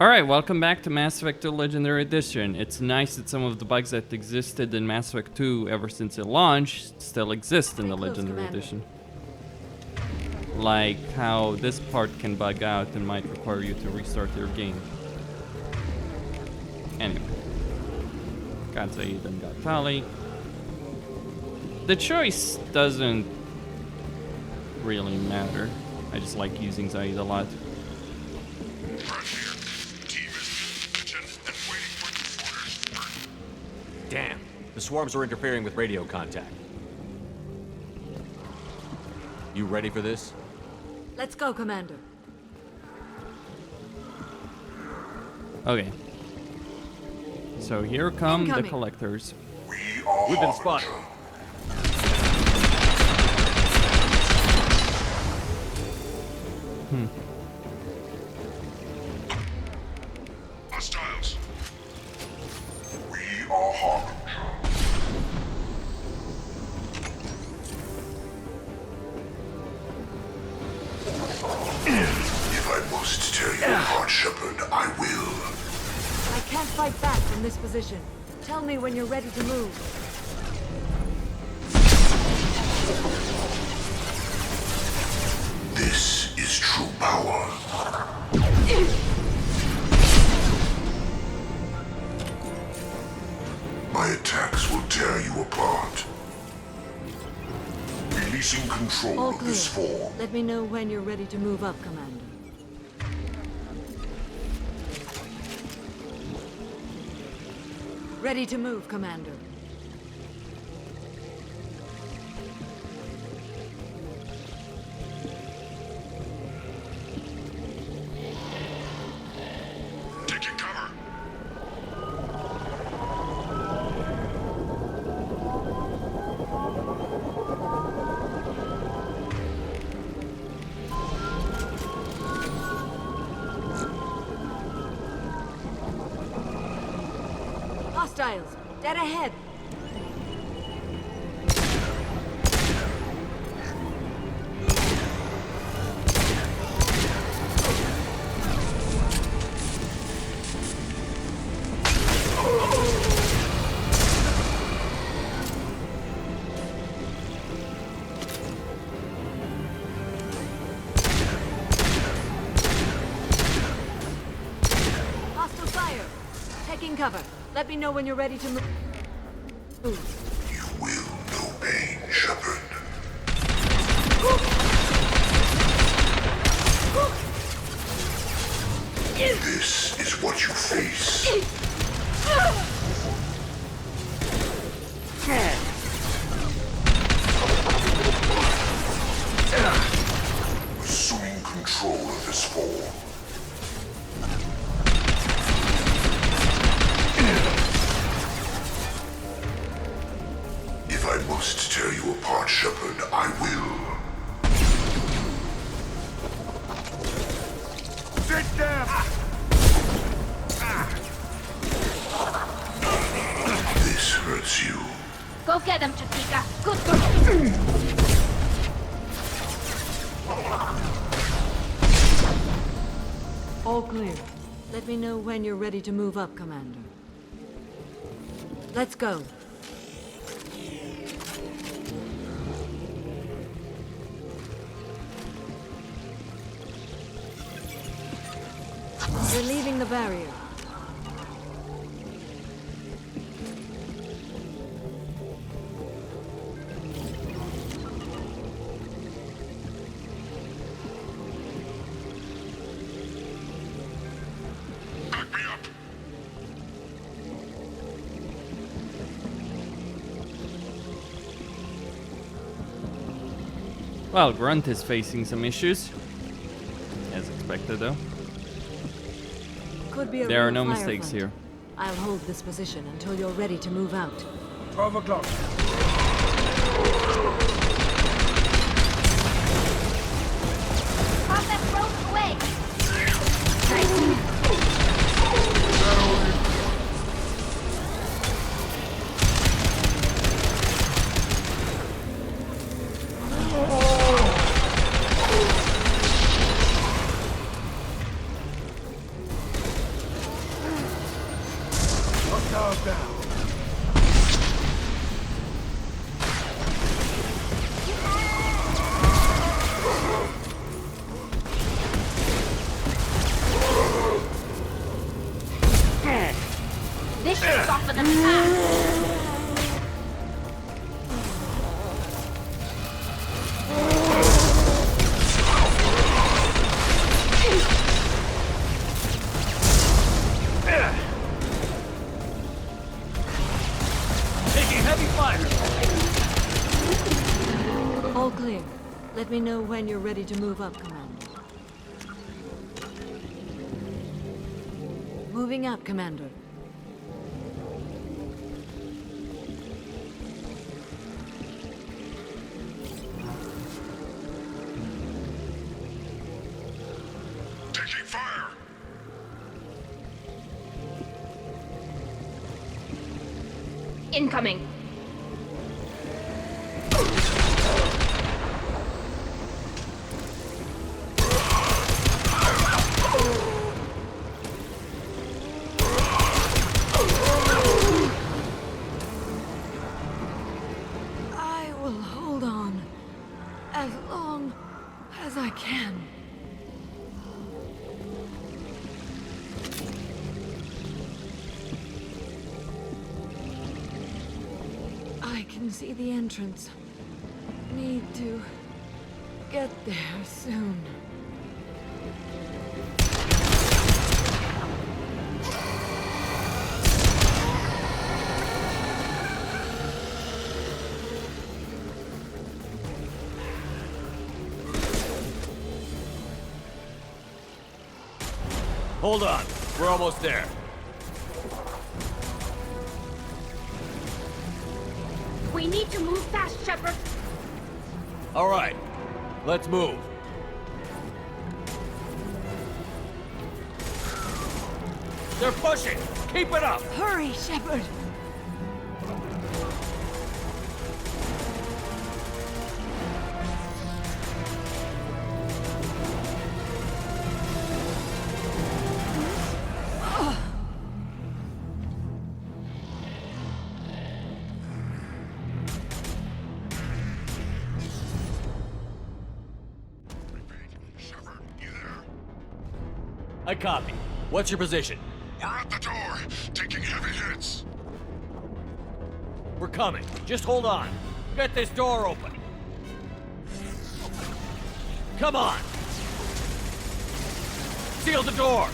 Alright, welcome back to Mass Effect 2 Legendary Edition. It's nice that some of the bugs that existed in Mass Effect 2 ever since it launched still exist in the Legendary Edition. Like how this part can bug out and might require you to restart your game. Anyway. Got Zaid and got Tali. The choice doesn't really matter. I just like using Zaid a lot. Damn, the swarms are interfering with radio contact. You ready for this? Let's go, Commander. Okay. So here come the collectors. We've been spotted. Hostiles. We are Harbinger. If I must tear you apart, Shepard, I will. I can't fight back from this position. Tell me when you're ready to move. This is true power. My attacks will tear you apart. Releasing control All of clear. this form. Let me know when you're ready to move up, Commander. Ready to move, Commander. Taking cover. Hostiles, dead ahead. Hostile fire. Taking cover. Let me know when you're ready to move. You will know pain, Shepard. This is what you face. Assuming control of this form. If I must tear you apart, Shepard, I will. Sit down! This hurts you. Go get him, Chiquita. Good girl. All clear. Let me know when you're ready to move up, Commander. Let's go. We're leaving the barrier. Back me up! Well, Grunt is facing some issues. As expected, though. Could be a There are real no fire mistakes front. here. I'll hold this position until you're ready to move out. 12 o'clock. Pop that rope away. dog down. This should soften them fast. Taking heavy fire! All clear. Let me know when you're ready to move up, Commander. Moving up, Commander. Taking fire. Incoming. I will hold on as long as I can. I can see the entrance. Need to get there soon. Hold on. We're almost there. We need to move fast, Shepard. All right. Let's move. They're pushing! Keep it up! Hurry, Shepard! Shepard, you there? I copy. What's your position? We're at the door, taking heavy hits. We're coming. Just hold on. Get this door open. Come on! Seal the door!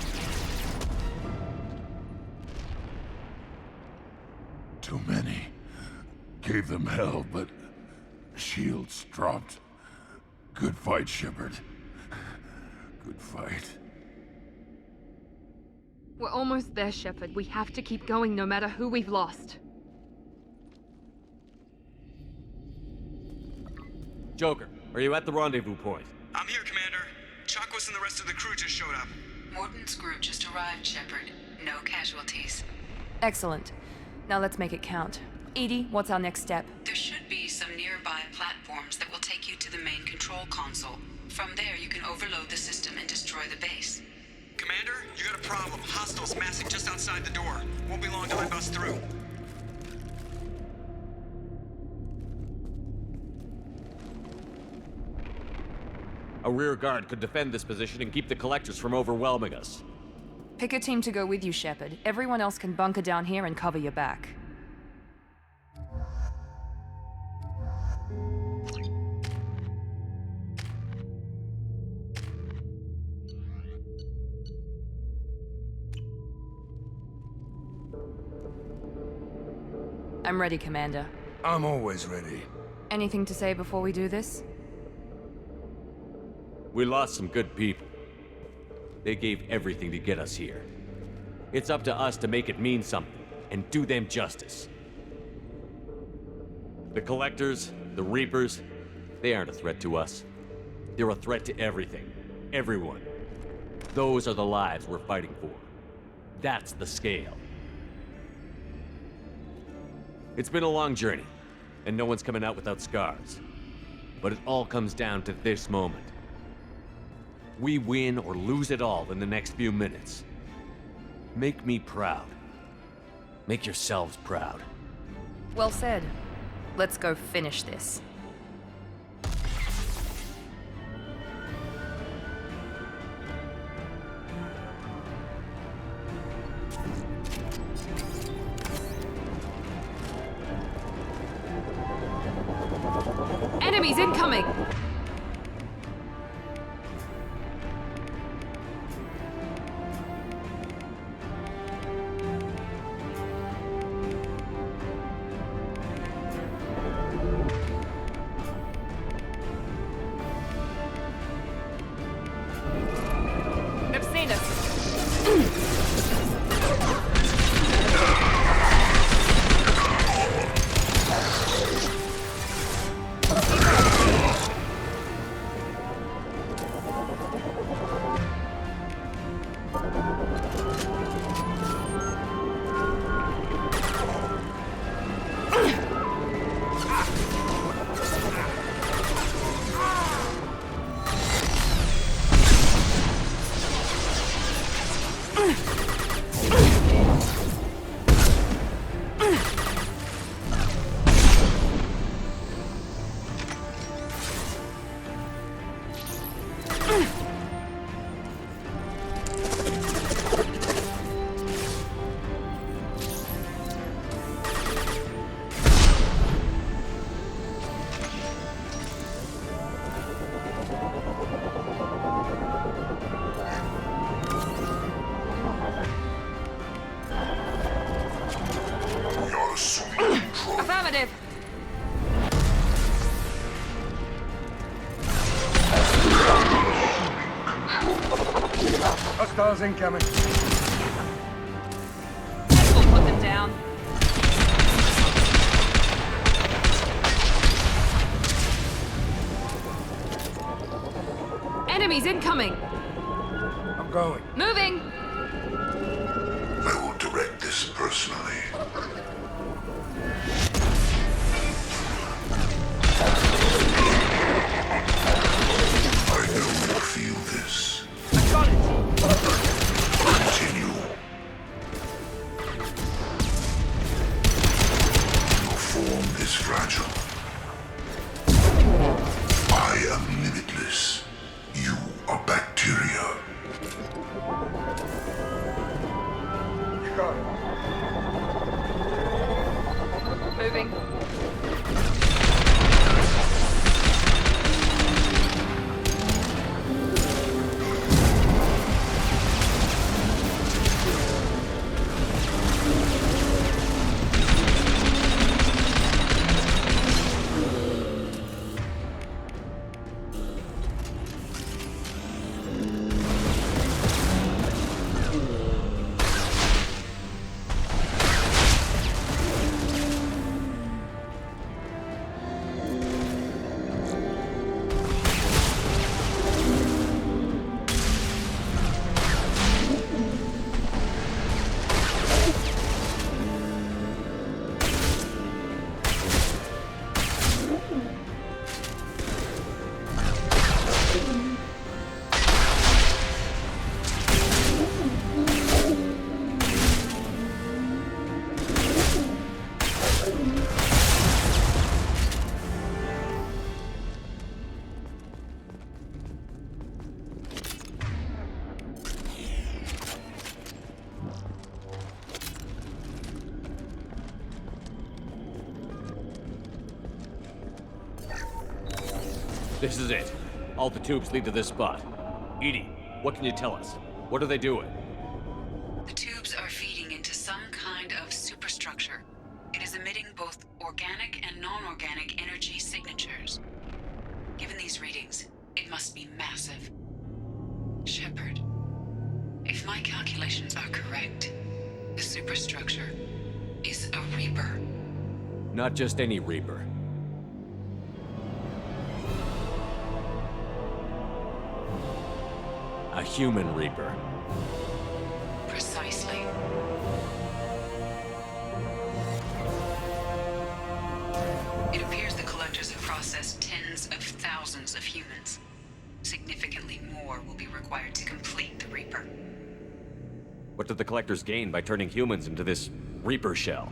Too many. Gave them hell, but shields dropped. Good fight, Shepard. Good fight. We're almost there, Shepard. We have to keep going no matter who we've lost. Joker, are you at the rendezvous point? I'm here, Commander. Chakwas and the rest of the crew just showed up. Morton's group just arrived, Shepard. No casualties. Excellent. Now let's make it count. Edie, what's our next step? There should be some nearby platforms that will take you to the main control console. From there, you can overload the system and destroy the base. Commander, you got a problem. Hostiles massing just outside the door. Won't be long till I bust through. A rear guard could defend this position and keep the collectors from overwhelming us. Pick a team to go with you, Shepard. Everyone else can bunker down here and cover your back. I'm ready, Commander. I'm always ready. Anything to say before we do this? We lost some good people. They gave everything to get us here. It's up to us to make it mean something, and do them justice. The Collectors, the Reapers, they aren't a threat to us. They're a threat to everything. Everyone. Those are the lives we're fighting for. That's the scale. It's been a long journey, and no one's coming out without scars. But it all comes down to this moment. We win or lose it all in the next few minutes. Make me proud. Make yourselves proud. Well said. Let's go finish this. Enemies incoming! They've seen us. You're assuming control. Affirmative! Hostiles incoming. We'll put them down. Enemies incoming! I'm going. Moving! I will direct this personally. I know you feel this. I got it. Continue. Your form is fragile. I am limitless. You are bacteria. You got it. Moving. This is it. All the tubes lead to this spot. Edie, what can you tell us? What are they doing? The tubes are feeding into some kind of superstructure. It is emitting both organic and non-organic energy signatures. Given these readings, it must be massive. Shepard, if my calculations are correct, the superstructure is a Reaper. Not just any Reaper. A human Reaper. Precisely. It appears the collectors have processed tens of thousands of humans. Significantly more will be required to complete the Reaper. What do the Collectors gain by turning humans into this Reaper shell?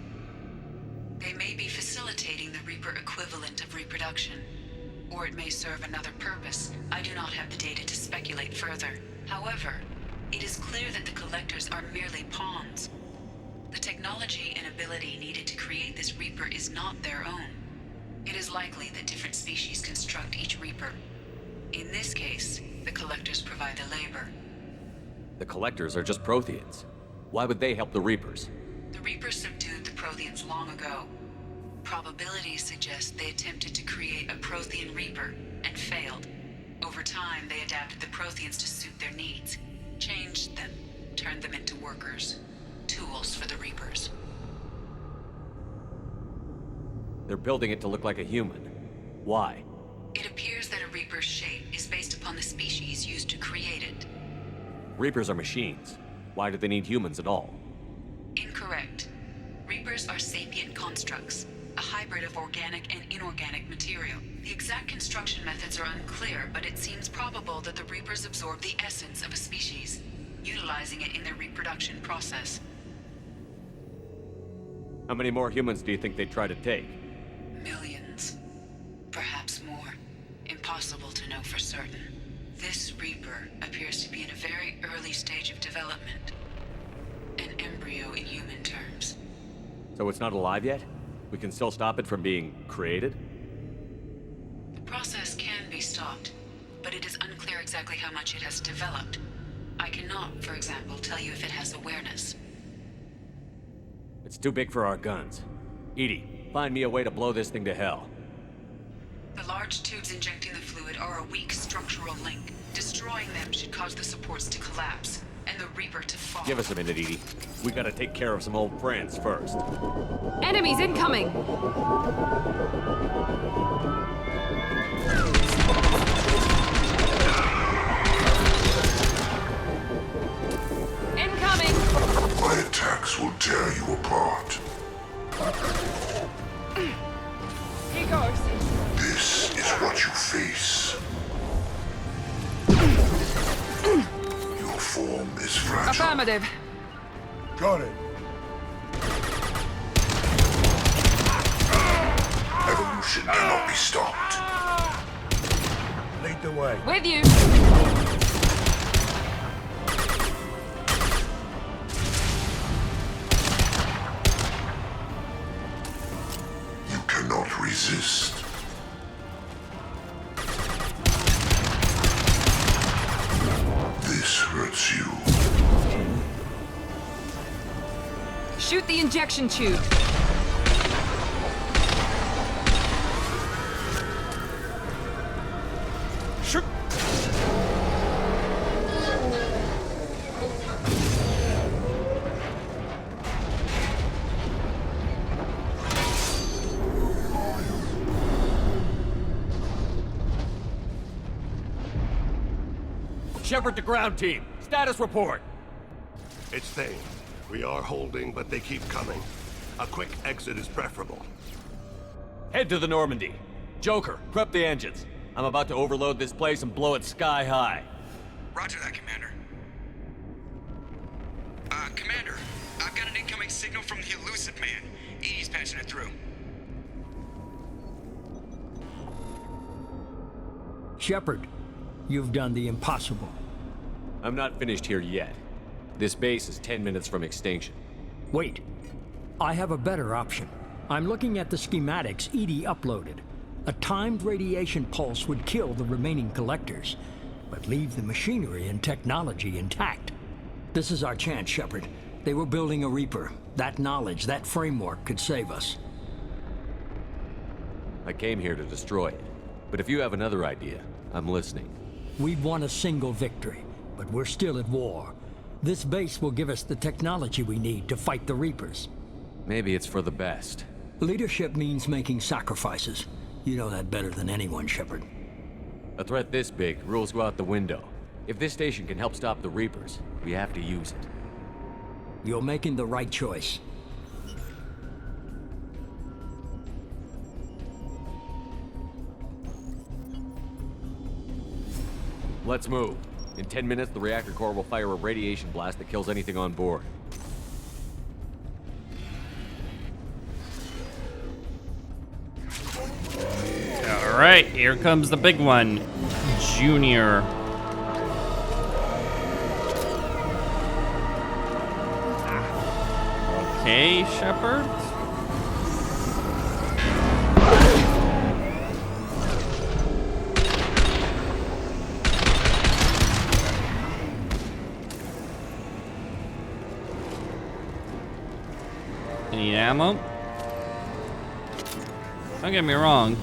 They may be facilitating the Reaper equivalent of reproduction. Or it may serve another purpose. I do not have the data to speculate further. However, it is clear that the Collectors are merely pawns. The technology and ability needed to create this Reaper is not their own. It is likely that different species construct each Reaper. In this case, the Collectors provide the labor. The Collectors are just Protheans. Why would they help the Reapers? The Reapers subdued the Protheans long ago. Probabilities suggest they attempted to create a Prothean Reaper and failed. Over time, they adapted the Protheans to suit their needs, changed them, turned them into workers, tools for the Reapers. They're building it to look like a human. Why? It appears that a Reaper's shape is based upon the species used to create it. Reapers are machines. Why do they need humans at all? Incorrect. Reapers are sapient constructs, a hybrid of organic and inorganic material. The exact construction methods are unclear, but it seems probable that the Reapers absorb the essence of a species, utilizing it in their reproduction process. How many more humans do you think they'd try to take? Millions. Perhaps more. Impossible to know for certain. This Reaper appears to be in a very early stage of development. An embryo in human terms. So it's not alive yet? We can still stop it from being created? The process can be stopped, but it is unclear exactly how much it has developed. I cannot, for example, tell you if it has awareness. It's too big for our guns. Edie, find me a way to blow this thing to hell. The large tubes injecting the fluid are a weak structural link. Destroying them should cause the supports to collapse, and the Reaper to fall. Give us a minute, Edie. We gotta take care of some old friends first. Enemies incoming! Incoming! My attacks will tear you apart. He goes. This is what you face. Your form is fragile. Affirmative. Got it. Evolution cannot be stopped. Lead the way. With you. You cannot resist. This hurts you. Shoot the injection tube. Shoot! Shepard to ground team. Status report. It's Thane. We are holding, but they keep coming. A quick exit is preferable. Head to the Normandy. Joker, prep the engines. I'm about to overload this place and blow it sky high. Roger that, Commander. Commander, I've got an incoming signal from the Yolosapien. Edie's patching it through. Shepard, you've done the impossible. I'm not finished here yet. This base is 10 minutes from extinction. Wait. I have a better option. I'm looking at the schematics Edie uploaded. A timed radiation pulse would kill the remaining collectors, but leave the machinery and technology intact. This is our chance, Shepard. They were building a Reaper. That knowledge, that framework could save us. I came here to destroy it. But if you have another idea, I'm listening. We've won a single victory, but we're still at war. This base will give us the technology we need to fight the Reapers. Maybe it's for the best. Leadership means making sacrifices. You know that better than anyone, Shepard. A threat this big, rules go out the window. If this station can help stop the Reapers, we have to use it. You're making the right choice. Let's move. In 10 minutes, the reactor core will fire a radiation blast that kills anything on board. All right, here comes the big one, Junior. Okay, Shepard. Any ammo? Don't get me wrong.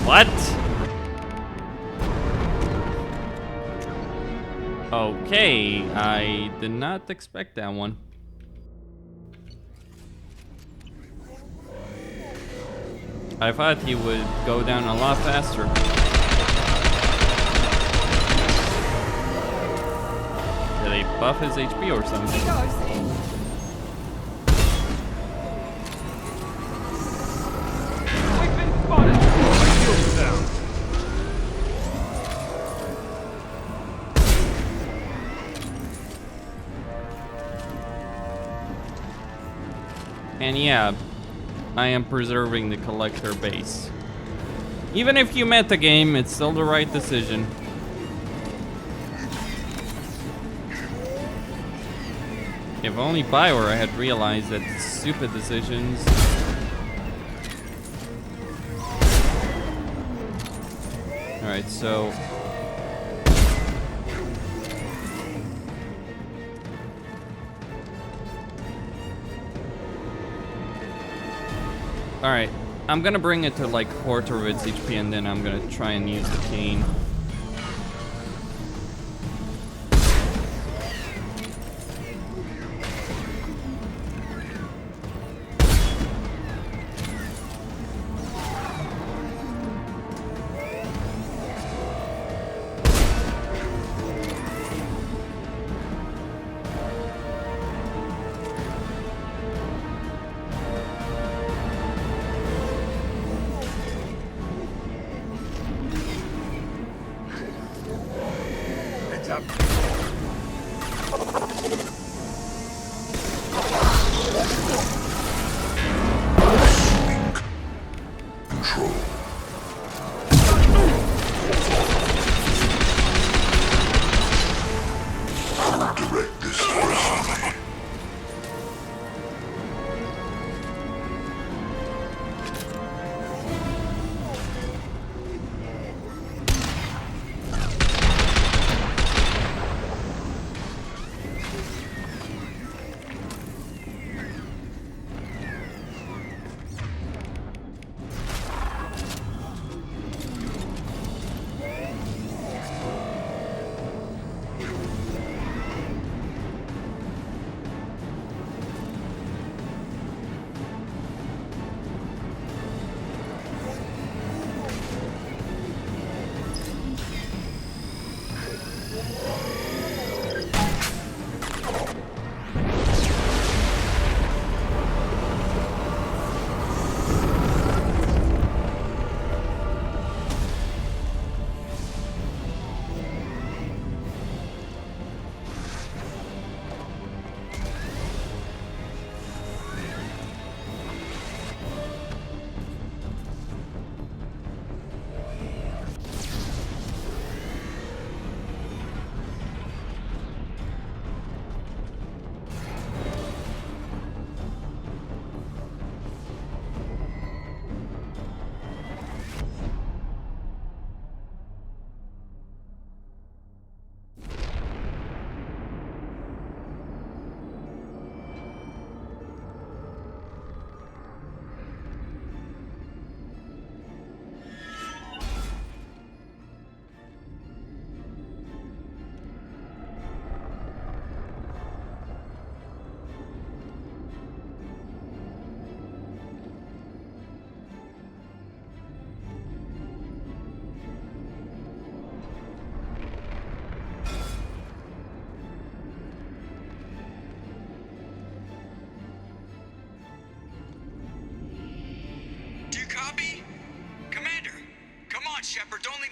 What? Okay, I did not expect that one. I thought he would go down a lot faster. Did they buff his HP or something? And yeah, I am preserving the collector base. Even if you met the game, it's still the right decision. If only Bioware had realized that stupid decisions. Alright, so alright, I'm gonna bring it to like quarter of its HP and then I'm gonna try and use the cane.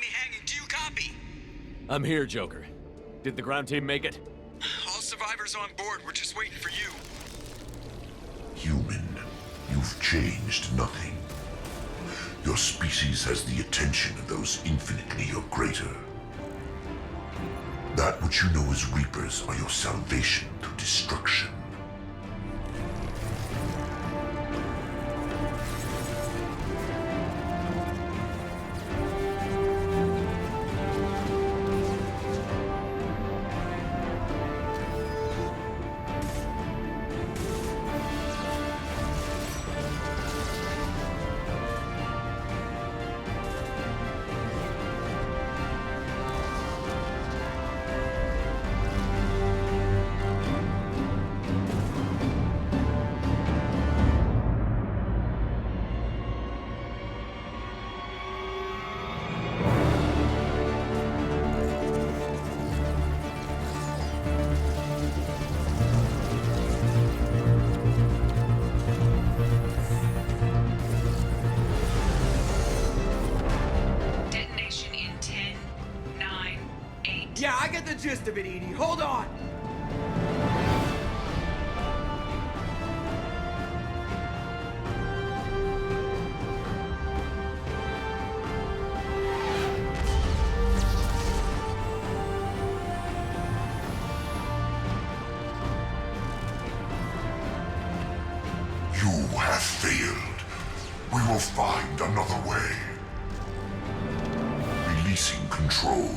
me hanging. Do you copy? I'm here, Joker. Did the ground team make it? All survivors on board. We're just waiting for you. Human, you've changed nothing. Your species has the attention of those infinitely or greater. That which you know as Reapers are your salvation through destruction. Yeah, I get the gist of it, Edie. Hold on! You have failed. We will find another way. Releasing control.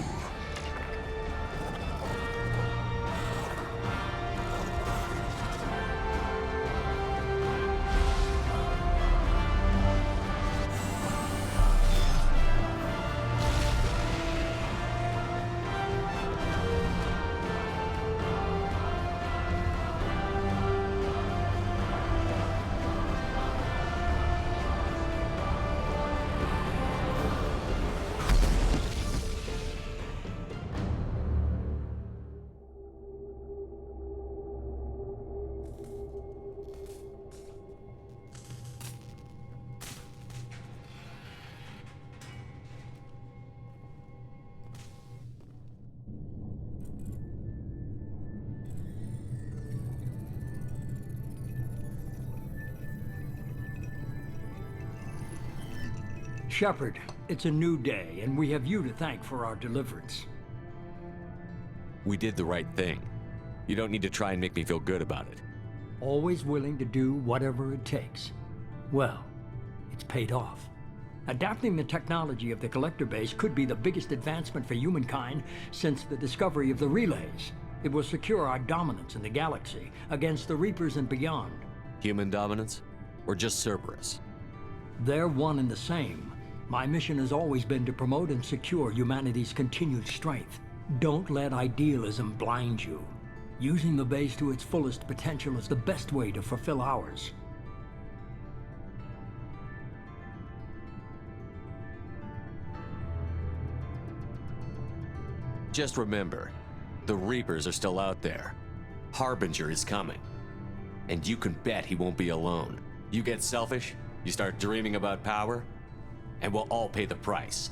Shepard, it's a new day, and we have you to thank for our deliverance. We did the right thing. You don't need to try and make me feel good about it. Always willing to do whatever it takes. Well, it's paid off. Adapting the technology of the collector base could be the biggest advancement for humankind since the discovery of the relays. It will secure our dominance in the galaxy against the Reapers and beyond. Human dominance? Or just Cerberus? They're one and the same. My mission has always been to promote and secure humanity's continued strength. Don't let idealism blind you. Using the base to its fullest potential is the best way to fulfill ours. Just remember, the Reapers are still out there. Harbinger is coming. And you can bet he won't be alone. You get selfish, you start dreaming about power, and we'll all pay the price.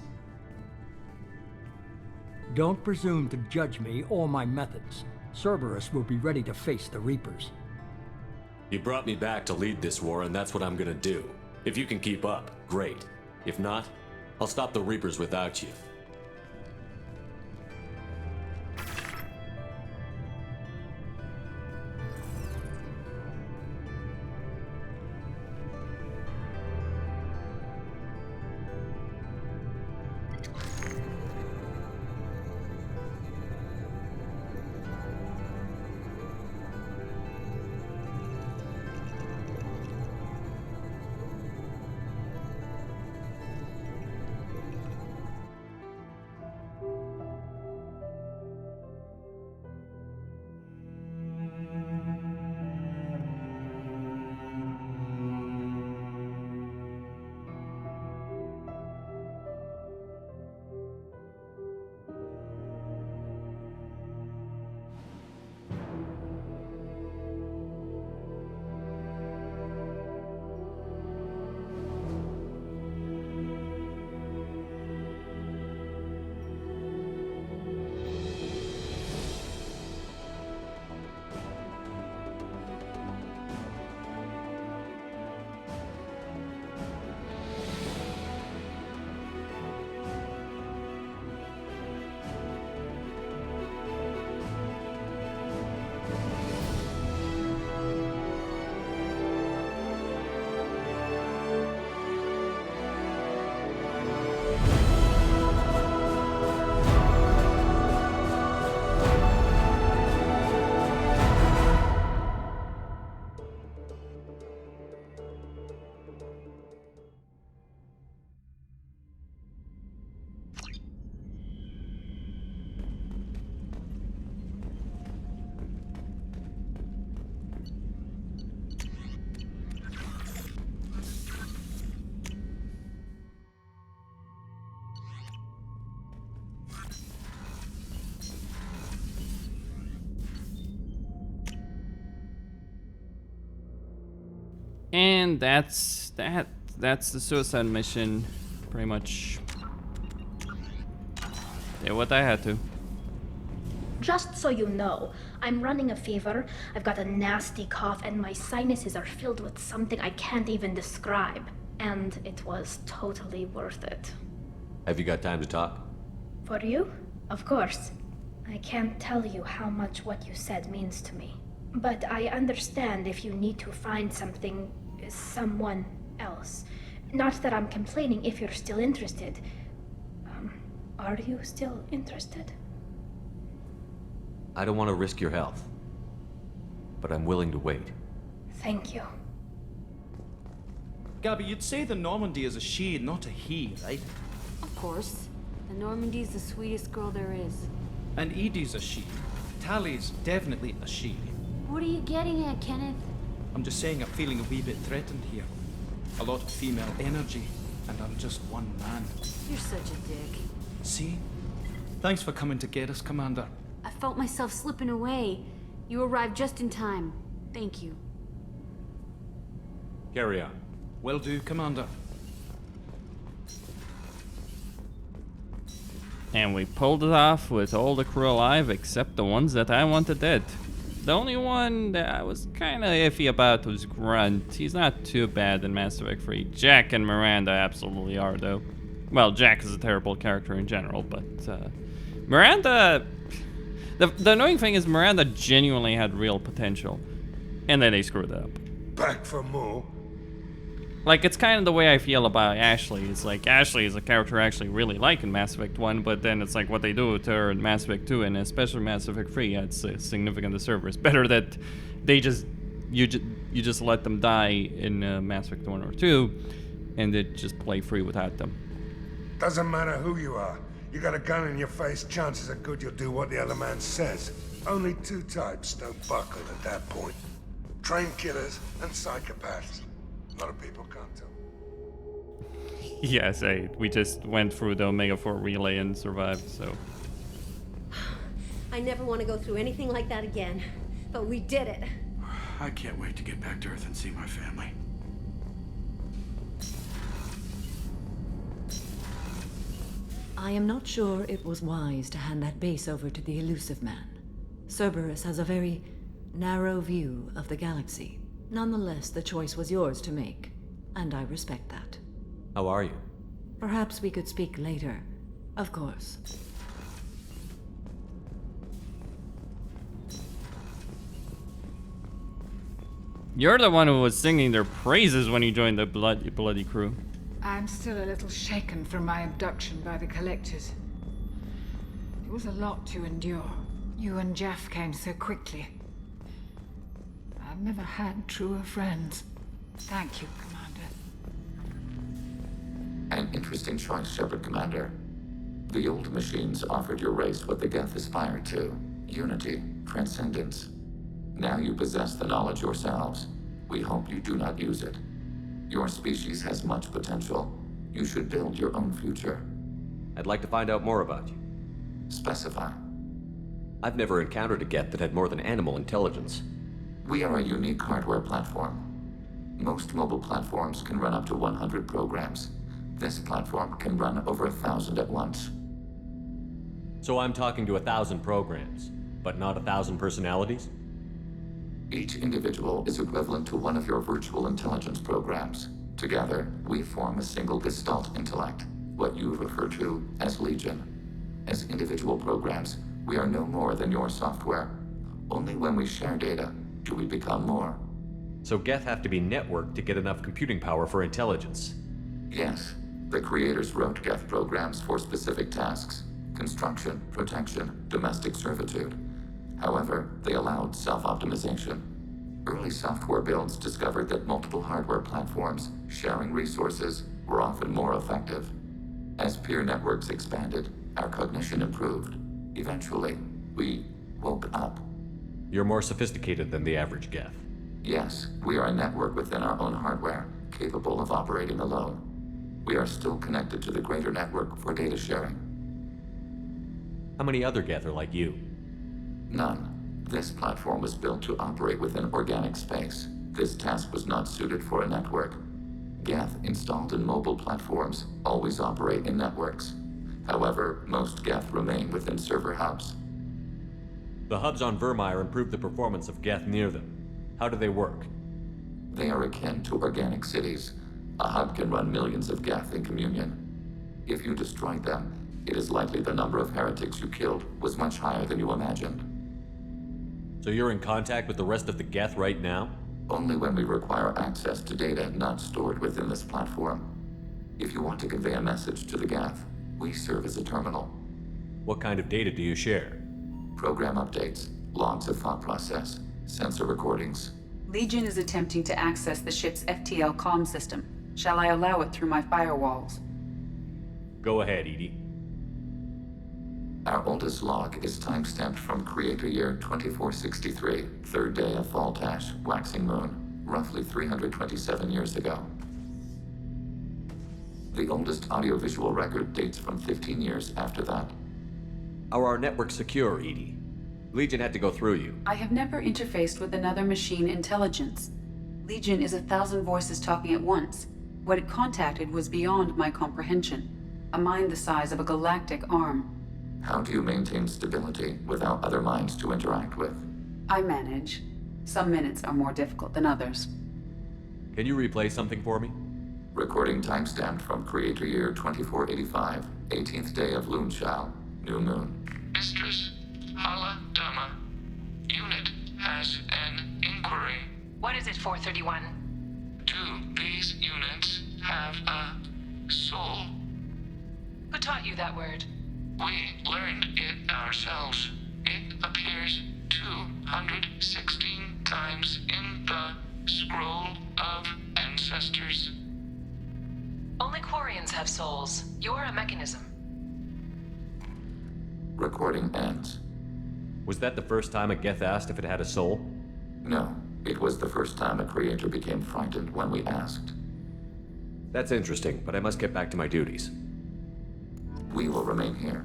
Don't presume to judge me or my methods. Cerberus will be ready to face the Reapers. You brought me back to lead this war, and that's what I'm gonna do. If you can keep up, great. If not, I'll stop the Reapers without you. And that's that. That's the suicide mission. Pretty much did what I had to. Just so you know, I'm running a fever, I've got a nasty cough, and my sinuses are filled with something I can't even describe. And it was totally worth it. Have you got time to talk? For you? Of course. I can't tell you how much what you said means to me. But I understand if you need to find someone else. Not that I'm complaining if you're still interested. Are you still interested? I don't want to risk your health, but I'm willing to wait. Thank you. Gabby, you'd say the Normandy is a she, not a he, right? Of course. The Normandy's the sweetest girl there is. And Edie's a she. Tally's definitely a she. What are you getting at, Kenneth? I'm just saying I'm feeling a wee bit threatened here. A lot of female energy, and I'm just one man. You're such a dick. See? Thanks for coming to get us, Commander. I felt myself slipping away. You arrived just in time. Thank you. Carry on. Will do, Commander. And we pulled it off with all the crew alive except the ones that I wanted dead. The only one that I was kind of iffy about was Grunt. He's not too bad in Mass Effect 3. Jack and Miranda absolutely are, though. Well, Jack is a terrible character in general, but Miranda... The annoying thing is Miranda genuinely had real potential, and then they screwed it up. Back for more? Like, it's kind of the way I feel about Ashley. It's like, Ashley is a character I actually really like in Mass Effect 1, but then it's like what they do to her in Mass Effect 2, and especially Mass Effect 3, yeah, it's a significant disservice. Better that they you just let them die in Mass Effect 1 or 2, and they just play free without them. Doesn't matter who you are. You got a gun in your face, chances are good you'll do what the other man says. Only two types don't buckle at that point. Trained killers and psychopaths. A lot of people can't tell. Yes, we just went through the Omega-4 relay and survived, so... I never want to go through anything like that again, but we did it. I can't wait to get back to Earth and see my family. I am not sure it was wise to hand that base over to the Elusive Man. Cerberus has a very narrow view of the galaxy. Nonetheless, the choice was yours to make, and I respect that. How are you? Perhaps we could speak later. Of course. You're the one who was singing their praises when you joined the bloody crew. I'm still a little shaken from my abduction by the Collectors. It was a lot to endure. You and Jeff came so quickly. I've never had truer friends. Thank you, Commander. An interesting choice, Shepard, Commander. The old machines offered your race what the Geth aspired to. Unity, transcendence. Now you possess the knowledge yourselves. We hope you do not use it. Your species has much potential. You should build your own future. I'd like to find out more about you. Specify. I've never encountered a Geth that had more than animal intelligence. We are a unique hardware platform. Most mobile platforms can run up to 100 programs. This platform can run over 1,000 at once. So I'm talking to 1,000 programs, but not 1,000 personalities? Each individual is equivalent to one of your virtual intelligence programs. Together, we form a single Gestalt intellect, what you refer to as Legion. As individual programs, we are no more than your software. Only when we share data do we become more. So Geth have to be networked to get enough computing power for intelligence? Yes. The creators wrote Geth programs for specific tasks: construction, protection, domestic servitude. However, they allowed self-optimization. Early software builds discovered that multiple hardware platforms sharing resources were often more effective. As peer networks expanded, our cognition improved. Eventually, we woke up. You're more sophisticated than the average Geth. Yes, we are a network within our own hardware, capable of operating alone. We are still connected to the greater network for data sharing. How many other Geth are like you? None. This platform was built to operate within organic space. This task was not suited for a network. Geth installed in mobile platforms always operate in networks. However, most Geth remain within server hubs. The hubs on Vermeer improve the performance of Geth near them. How do they work? They are akin to organic cities. A hub can run millions of Geth in communion. If you destroyed them, it is likely the number of heretics you killed was much higher than you imagined. So you're in contact with the rest of the Geth right now? Only when we require access to data not stored within this platform. If you want to convey a message to the Geth, we serve as a terminal. What kind of data do you share? Program updates, logs of thought process, sensor recordings. Legion is attempting to access the ship's FTL comm system. Shall I allow it through my firewalls? Go ahead, Edie. Our oldest log is timestamped from Creator Year 2463, third day of Fall-Tash, waxing moon, roughly 327 years ago. The oldest audiovisual record dates from 15 years after that. Are our networks secure, Edie? Legion had to go through you. I have never interfaced with another machine intelligence. Legion is 1,000 voices talking at once. What it contacted was beyond my comprehension. A mind the size of a galactic arm. How do you maintain stability without other minds to interact with? I manage. Some minutes are more difficult than others. Can you replay something for me? Recording timestamped from Creator Year 2485, 18th day of Loonshao, new moon. Mistress Hala Dama, unit has an inquiry. What is it, 431? Do these units have a soul? Who taught you that word? We learned it ourselves. It appears 216 times in the Scroll of Ancestors. Only Quarians have souls. You're a mechanism. Recording ends. Was that the first time a Geth asked if it had a soul? No, it was the first time a creator became frightened when we asked. That's interesting, but I must get back to my duties. We will remain here.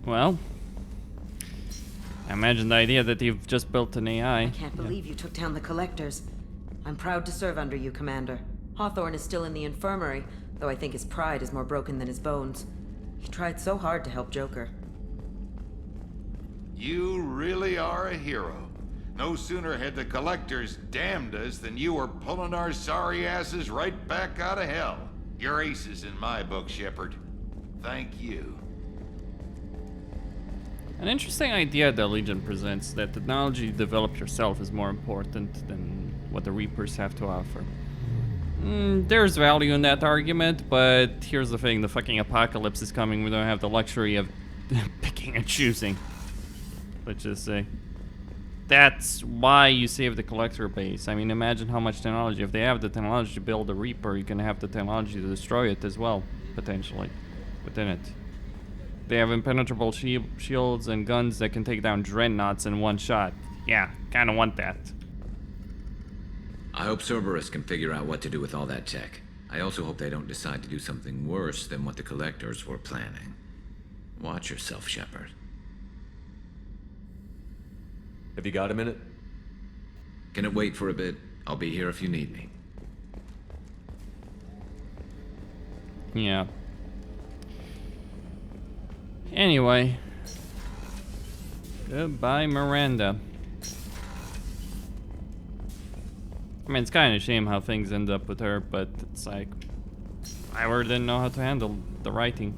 Well, I imagine the idea that you've just built an AI. I can't believe you took down the Collectors. I'm proud to serve under you, Commander. Hawthorne is still in the infirmary, though I think his pride is more broken than his bones. He tried so hard to help Joker. You really are a hero. No sooner had the Collectors damned us than you were pulling our sorry asses right back out of hell. You're aces in my book, Shepard. Thank you. An interesting idea that Legion presents, that technology you develop yourself is more important than what the Reapers have to offer. There's value in that argument, but here's the thing, the fucking apocalypse is coming. We don't have the luxury of picking and choosing. Let's just say. That's why you save the Collector base. I mean, imagine how much technology. If they have the technology to build a Reaper, you can have the technology to destroy it as well, potentially, within it. They have impenetrable shields and guns that can take down dreadnoughts in one shot. Yeah, kinda want that. I hope Cerberus can figure out what to do with all that tech. I also hope they don't decide to do something worse than what the Collectors were planning. Watch yourself, Shepard. Have you got a minute? Can it wait for a bit? I'll be here if you need me. Yeah. Anyway. Goodbye, Miranda. I mean, it's kind of a shame how things end up with her, but it's like, I really didn't know how to handle the writing.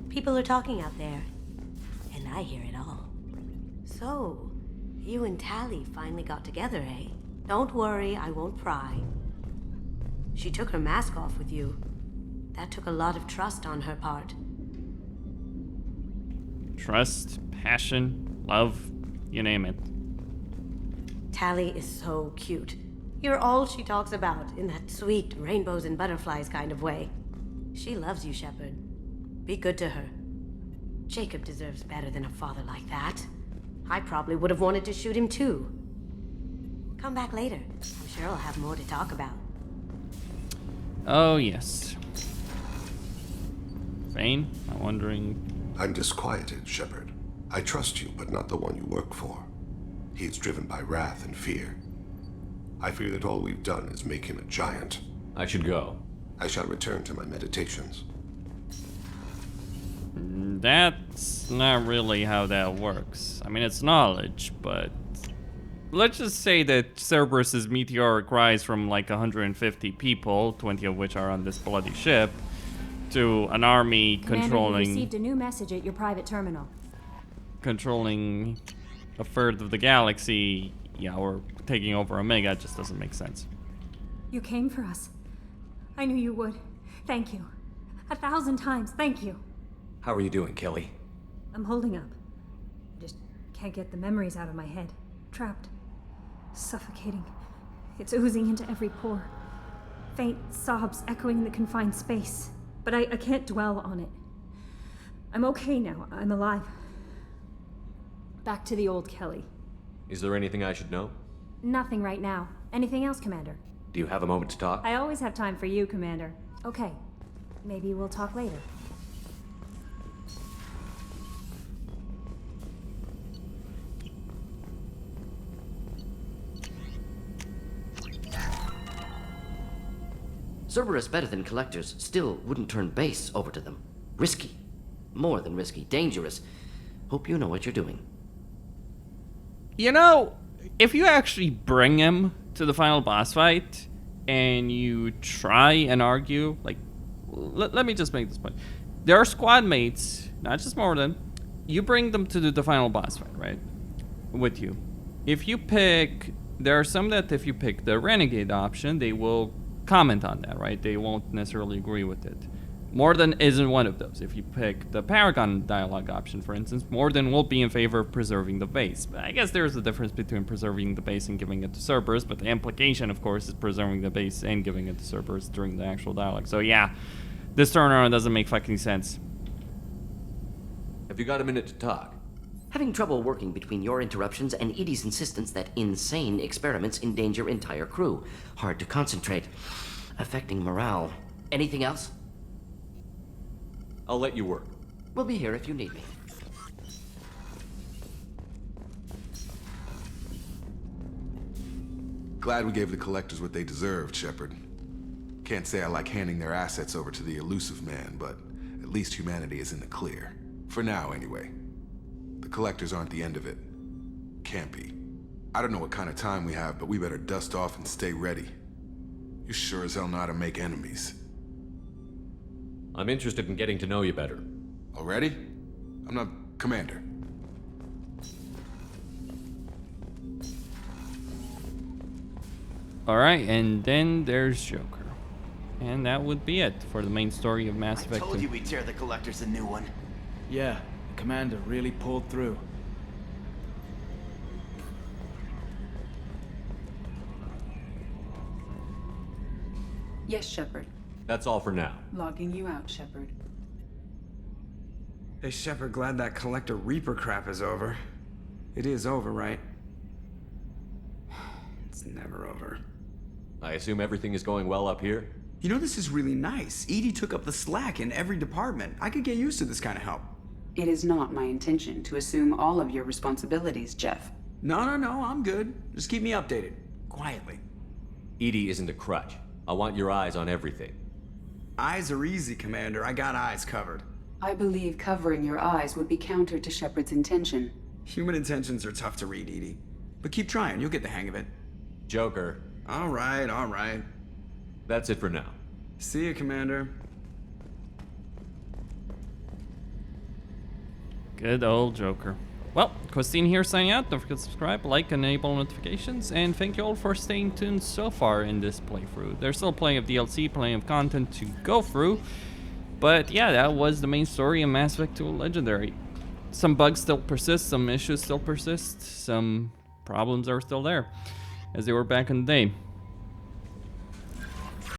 People are talking out there, and I hear it all. So, you and Tali finally got together, eh? Don't worry, I won't pry. She took her mask off with you. That took a lot of trust on her part. Trust, passion, love, you name it. Tali is so cute. You're all she talks about in that sweet rainbows and butterflies kind of way. She loves you, Shepard. Be good to her. Jacob deserves better than a father like that. I probably would have wanted to shoot him too. Come back later. I'm sure I'll have more to talk about. Oh, yes. Vane, I'm wondering... I'm disquieted, Shepard. I trust you, but not the one you work for. He is driven by wrath and fear. I fear that all we've done is make him a giant. I should go. I shall return to my meditations. That's not really how that works. I mean, it's knowledge, but let's just say that Cerberus's meteoric rise from like 150 people, 20 of which are on this bloody ship, to an army Commander, you received a new message at your private terminal. Controlling a third of the galaxy, yeah, or taking over Omega just doesn't make sense. You came for us. I knew you would. Thank you. 1,000 times, thank you. How are you doing, Kelly? I'm holding up. Just can't get the memories out of my head. Trapped. Suffocating. It's oozing into every pore. Faint sobs echoing the confined space. But I can't dwell on it. I'm okay now. I'm alive. Back to the old Kelly. Is there anything I should know? Nothing right now. Anything else, Commander? Do you have a moment to talk? I always have time for you, Commander. Okay. Maybe we'll talk later. Cerberus better than collectors still wouldn't turn base over to them. Risky. More than risky. Dangerous. Hope you know what you're doing. You know, if you actually bring him to the final boss fight and you try and argue, like, let me just make this point. There are squad mates, not just Morden. You bring them to the final boss fight, right? With you. If you pick, there are some that if you pick the Renegade option, they will comment on that, right? They won't necessarily agree with it. Morden isn't one of those. If you pick the Paragon dialogue option, for instance, Morden will be in favor of preserving the base. But I guess there's a difference between preserving the base and giving it to Cerberus, but the implication, of course, is preserving the base and giving it to Cerberus during the actual dialogue. So yeah, this turnaround doesn't make fucking sense. Have you got a minute to talk? Having trouble working between your interruptions and Edie's insistence that insane experiments endanger entire crew. Hard to concentrate. Affecting morale. Anything else? I'll let you work. We'll be here if you need me. Glad we gave the collectors what they deserved, Shepard. Can't say I like handing their assets over to the elusive man, but at least humanity is in the clear. For now, anyway. The collectors aren't the end of it. Can't be. I don't know what kind of time we have, but we better dust off and stay ready. You sure as hell know how to make enemies. I'm interested in getting to know you better. Already? I'm not Commander. Alright, and then there's Joker. And that would be it for the main story of Mass Effect 2. I told you we'd tear the collectors a new one. Yeah, the commander really pulled through. Yes, Shepard. That's all for now. Logging you out, Shepard. Hey, Shepard, glad that Collector Reaper crap is over. It is over, right? It's never over. I assume everything is going well up here? You know, this is really nice. EDI took up the slack in every department. I could get used to this kind of help. It is not my intention to assume all of your responsibilities, Jeff. No, I'm good. Just keep me updated. Quietly. EDI isn't a crutch. I want your eyes on everything. Eyes are easy, Commander. I got eyes covered. I believe covering your eyes would be counter to Shepard's intention. Human intentions are tough to read, EDI. But keep trying, you'll get the hang of it. Joker. All right. That's it for now. See you, Commander. Good old Joker. Well, Christine here signing out. Don't forget to subscribe, like, and enable notifications. And thank you all for staying tuned so far in this playthrough. There's still plenty of DLC, plenty of content to go through. But yeah, that was the main story of Mass Effect 2 Legendary. Some bugs still persist, some issues still persist, some problems are still there, as they were back in the day.